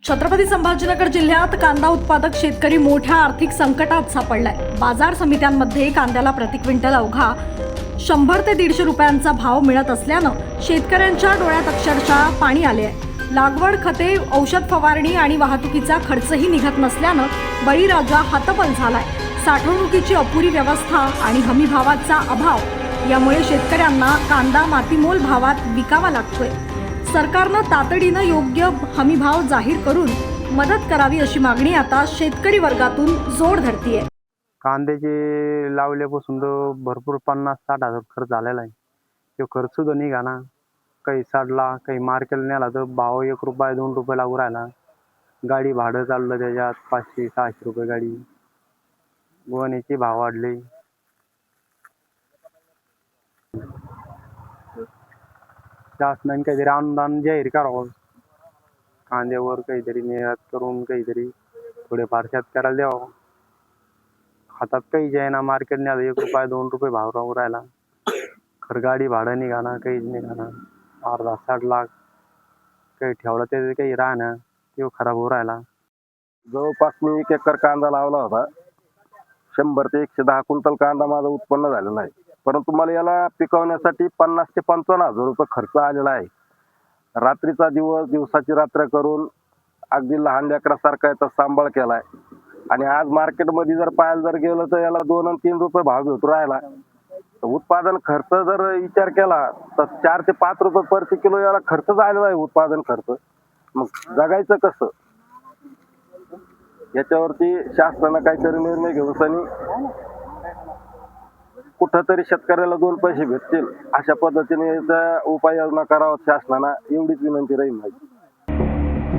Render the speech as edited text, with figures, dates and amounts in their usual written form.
छत्रपती संभाजीनगर जिल्ह्यात कांदा उत्पादक शेतकरी मोठ्या आर्थिक संकटात सापडलाय। बाजार समित्यांमध्ये कांद्याला प्रति क्विंटल अवघा 100 ते 150 रुपयांचा भाव मिळत असल्यानं शेतकऱ्यांच्या डोळ्यात अक्षरशः पाणी आले आहे। लागवड, खते, औषध फवारणी आणि वाहतुकीचा खर्चही निघत नसल्यानं बळीराजा हतबल झालाय। साठवणुकीची अपुरी व्यवस्था आणि हमी भावाचा अभाव यामुळे शेतकऱ्यांना कांदा मातीमोल भावात विकावा लागतोय। सरकारनं तातडीनं योग्य हमी भाव जाहीर करून मदत करावी अशी मागणी आता शेतकरी वर्गातून जोर धरतीये। कांद्याचे लावल्यापासून तर भरपूर 50-60 हजार खर्च झालेला आहे। तो खर्च सुद्धा निघाला, काही सडला, काही मार्केटला नेला तर भाव 1 रुपया 2 रुपये लागू राहिला। गाडी भाडं चाललं त्याच्यात 500-600 रुपये गाडी। गोण्याचे भाव वाढले। शासनाने काहीतरी अनुदान जाहीर करावं, कांद्यावर काहीतरी निर्यात करून काहीतरी थोडेफार शेतकऱ्याला द्यावं। हातात काही जाईना, मार्केट न्याला 1 रुपया 2 रुपये भाव राहू राहिला। गाडी भाडं निघाला, काहीच निघाला। अर्धा सडला, काही ठेवला त्याचं काही राहणं, तो खराब होऊ राहिला। जवळपास मी 1 एकर कांदा लावला होता। 100 ते 110 क्विंटल कांदा माझं उत्पन्न झालेलं आहे, परंतु मला याला पिकवण्यासाठी 50 ते 55 हजार रुपये खर्च आलेला आहे। रात्रीचा दिवस, दिवसाची रात्र करून अगदी लहान लेकरासारखा याचा सांभाळ केलाय आणि आज मार्केटमध्ये जर पाहायला जर गेलं तर याला 2 आणि 3 रुपये भाव भेटू राहिला। उत्पादन खर्च जर विचार केला तर 4 ते 5 रुपये प्रति किलो याला खर्च झालेला आहे, उत्पादन खर्च। मग जगायचं कसं? याच्यावरती शासनानं काहीतरी निर्णय घेऊन कुठंतरी शेतकऱ्याला 2 पैसे भेटतील अशा पद्धतीने याचा उपाययोजना करावा शासनानं, एवढीच विनंती राहील माझी।